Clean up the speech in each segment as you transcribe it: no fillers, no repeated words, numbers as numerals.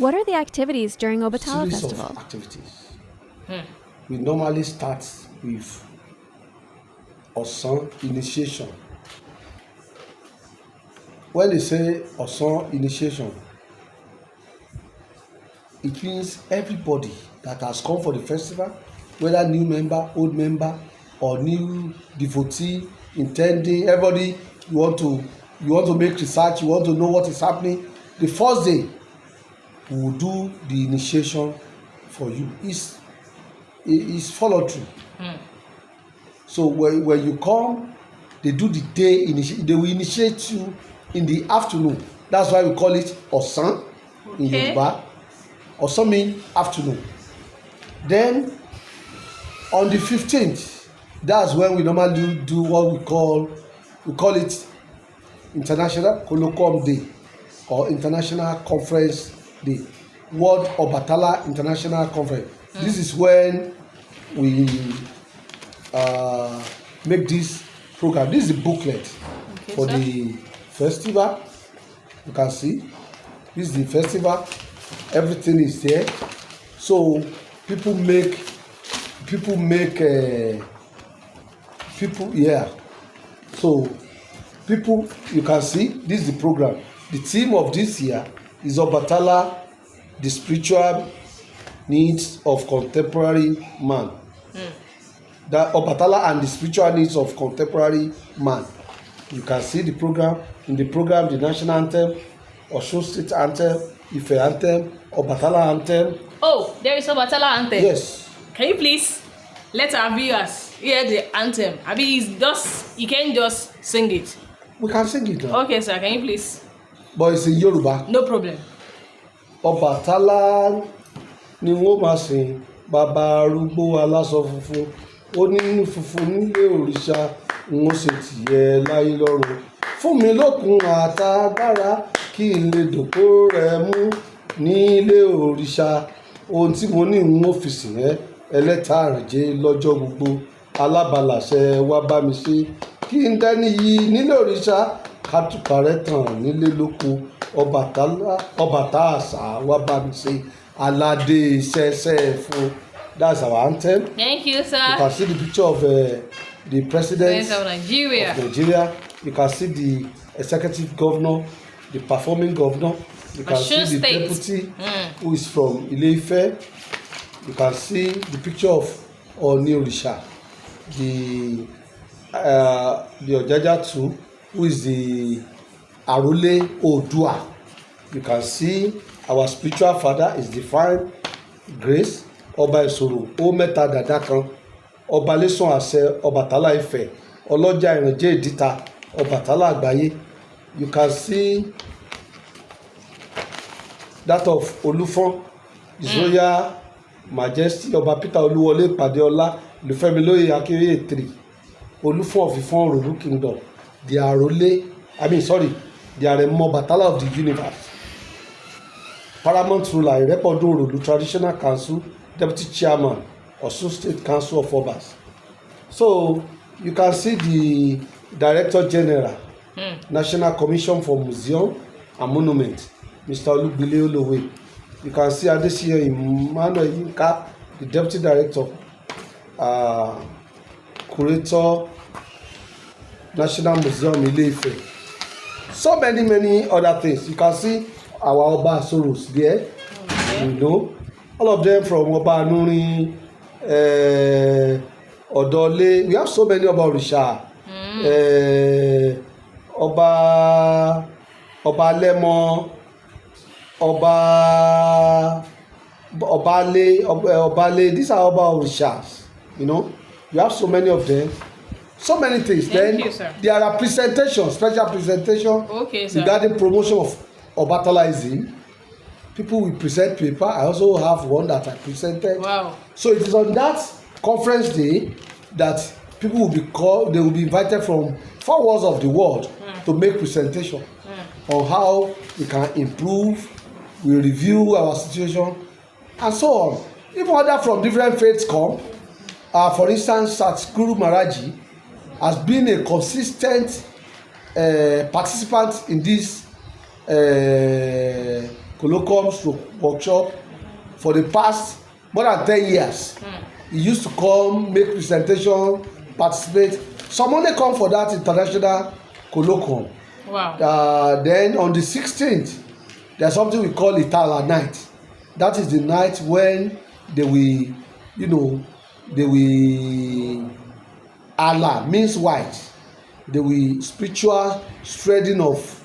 What are the activities during Obatala series Festival? of activities. We normally start with Osan initiation. When they say Osan initiation, it means everybody that has come for the festival, whether new member, old member, or new devotee, intending, everybody, you want to make research, you want to know what is happening. The first day, we will do the initiation for you. It's follow through. So when you come, they do the day initiation. They will initiate you in the afternoon. That's why we call it Osan in Yoruba. Osan means afternoon. Then on the 15th, that's when we normally do what we call it International Colloquium Day or International Conference Day. World Obatala International Conference. This is when we make this program. This is the booklet for the festival. You can see this is the festival. Everything is there. So people so people, you can see this is the program. The theme of this year is Obatala, the spiritual needs of contemporary man. That Obatala and the spiritual needs of contemporary man. You can see the program. In the program, the national anthem, Osun State anthem, Ife anthem, Obatala anthem. Oh, there is Obatala anthem. Yes. Can you please let our viewers hear the anthem? I mean, you can't just sing it. We can sing it now. Okay, sir. Can you please? But it's in Yoruba. No problem. Obatala ni wọ́n máa sìn, bàbá arúgbó aláṣọ funfun, ó ní funfun nílé òrìṣà, wọ́n ṣe tìyẹ láyé lọ́run. Fún mi lókun àtagbára kí n lè dòpò rẹ̀ mú nílé òrìṣà. Ohun tí mo ní n ó fi sìn ẹ́, ẹlẹ́ta àrèjé lọ́jọ́ gbogbo. Alábàláṣẹ wá bá mi ṣe kí n dẹ́ni yìí nílé òrìṣà, kátùpà rẹ̀ tàn nílé lóko. Ọbàtá àṣà wá bá mi ṣe aládé ṣẹṣẹ fún. That's our anthem. Thank you, sir. You can see the picture of the president of Nigeria. You can see the executive governor, the performing governor. You can see the deputy who is from Ile-Ife. You can see the picture of Oni Orisha, the Ojaja too, who is the Arule Odua. You can see our spiritual father is divine grace, Ọba Ìṣòro, ó mẹ́ta dàda kan, Ọba Lẹ́sàn àṣẹ, Ọbàtálá Ifẹ̀, Ọlọ́jà Ìrìnjẹ́ Ìdíta, Ọbàtálá Àgbáyé. You can see that of Olúfọ́n, His Royal Majesty Ọba Peter Olúwọlé Pàdéọlá Olúfẹ́milóyè Akínóyè III, Olúfọ́n of Ifọ̀n Òròlú Kingdom, the Àrólé, the Àrẹ̀mọ Ọbàtálá of the universe. Paramount ruler Ìrẹ́pọ̀dún Òròlú Traditional Council, Deputy Chairman, Osun State Council of Obas. So you can see the Director General, National Commission for Museum and Monument, Mr. Olugbile Olowe. You can see Adesiyan Emmanuel Yinka, the Deputy Director, Curator, National Museum Ile-Ife. So many other things. You can see our Oba Soros there. You know, all of them from Oba Anurin, Odole. We have so many Oba Orisha. Oba Lemo, Obale. These are Oba Orishas. You know, you have so many of them. So many things. Thank you, sir. There are presentations, special presentation regarding promotion of Obatalaism. People will present paper. I also have one that I presented. Wow. So it is on that conference day that people will be called, they will be invited from 4 walls of the world to make presentation on how we can improve, we review our situation, and so on. Even others from different faiths come. For instance, Satguru Maharaji has been a consistent participant in this colloquium stroke workshop for the past more than 10 years. He used to come, make presentation, participate. Some only come for that international colloquium. Wow. Then on the 16th, there's something we call Obatala night. That is the night when they will, they will, Allah means white. They will spiritual spreading of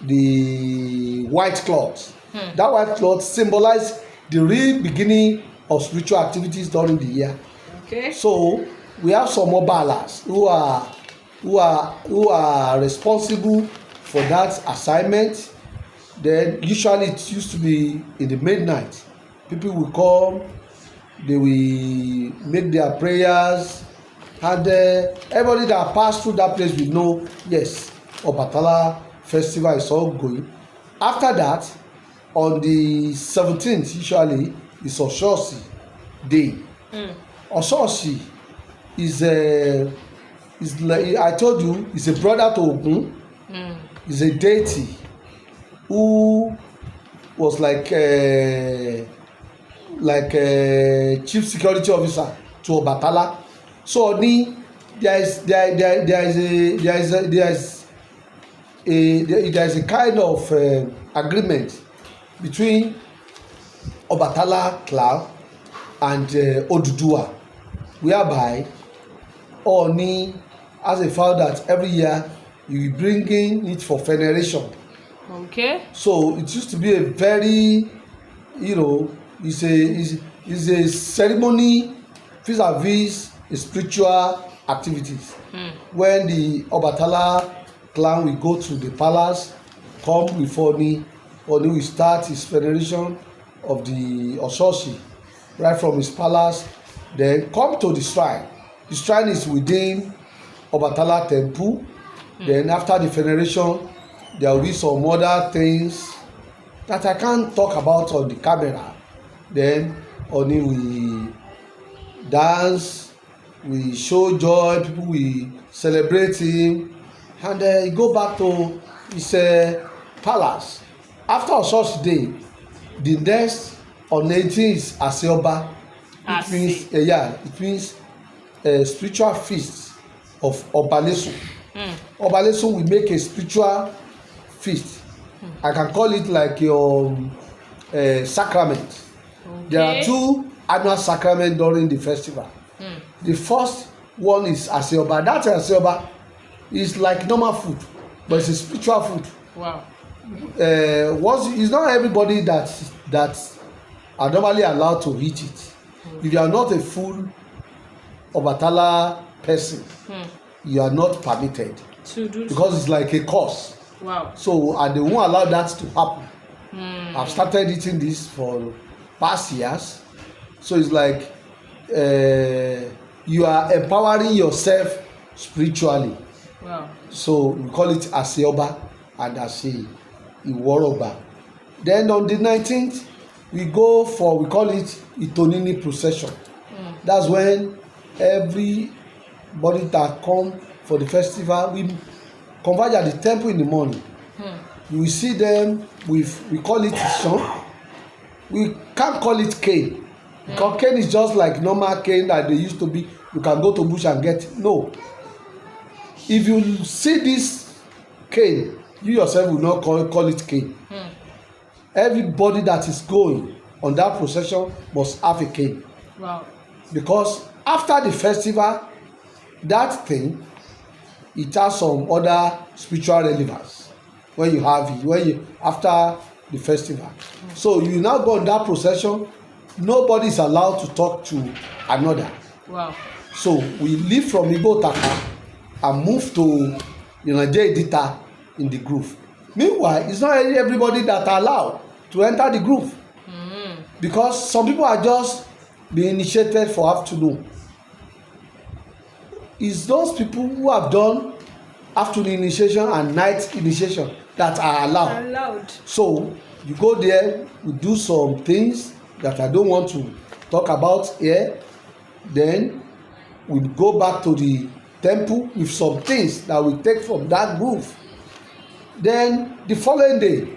the white cloth. That white cloth symbolize the real beginning of spiritual activities during the year. Okay. So we have some Obalas who are responsible for that assignment. Then usually it used to be in the midnight. People will come, they will make their prayers, and everybody that pass through that place will know, yes, Obatala festival is all going. After that, on the 17th usually is Oshosi day. Oshosi is like I told you, is a brother to Ogun. Is a deity who was like chief security officer to Obatala. So there is a kind of agreement between Obatala clan and Oduduwa, whereby Oni has a vow that every year you will bring in it for veneration. Okay. So it used to be a very, it's a ceremony vis-a-vis a spiritual activities. When the Obatala clan will go to the palace, come with Oni will start his veneration of the Oshoshi right from his palace, then come to the shrine. The shrine is within Obatala temple. Then after the veneration, there will be some other things that I can't talk about on the camera. Then Oni will dance, we show joy, people will celebrate him, and he go back to his palace. After Oshoshi day, the next on 18 is Aseoba. It means spiritual feast of Obalesu. Obalesu will make a spiritual feast. I can call it like your sacrament. Okay. There are two annual sacraments during the festival. The first one is Aseoba. That Aseoba is like normal food, but it's a spiritual food. Wow. It's not everybody that are normally allowed to eat it. If you are not a full Obatala person, you are not permitted To do because it's like a course. Wow. So and they won't allow that to happen. I've started eating this for past years. So it's like you are empowering yourself spiritually. Wow. So we call it Aseoba and Iworoba. Then on the 19th, we call it Itonini procession. That's when everybody that come for the festival, we converge at the temple in the morning. We see them we call it Ishon. We can't call it cane. Because cane is just like normal cane that they used to be. You can go to bush and get. No. If you see this cane, you yourself will not call it cane. Everybody that is going on that procession must have a cane. Wow. Because after the festival, that thing, it has some other spiritual relevance when you have it, after the festival. So you now go on that procession, nobody is allowed to talk to another. Wow. So we leave from Ibotaka and move to Edita in the groove. Meanwhile, it's not everybody that are allowed to enter the groove. Because some people are just being initiated for afternoon. It's those people who have done afternoon initiation and night initiation that are allowed. So you go there, we do some things that I don't want to talk about here. Then we go back to the temple with some things that we take from that groove. Then the following day,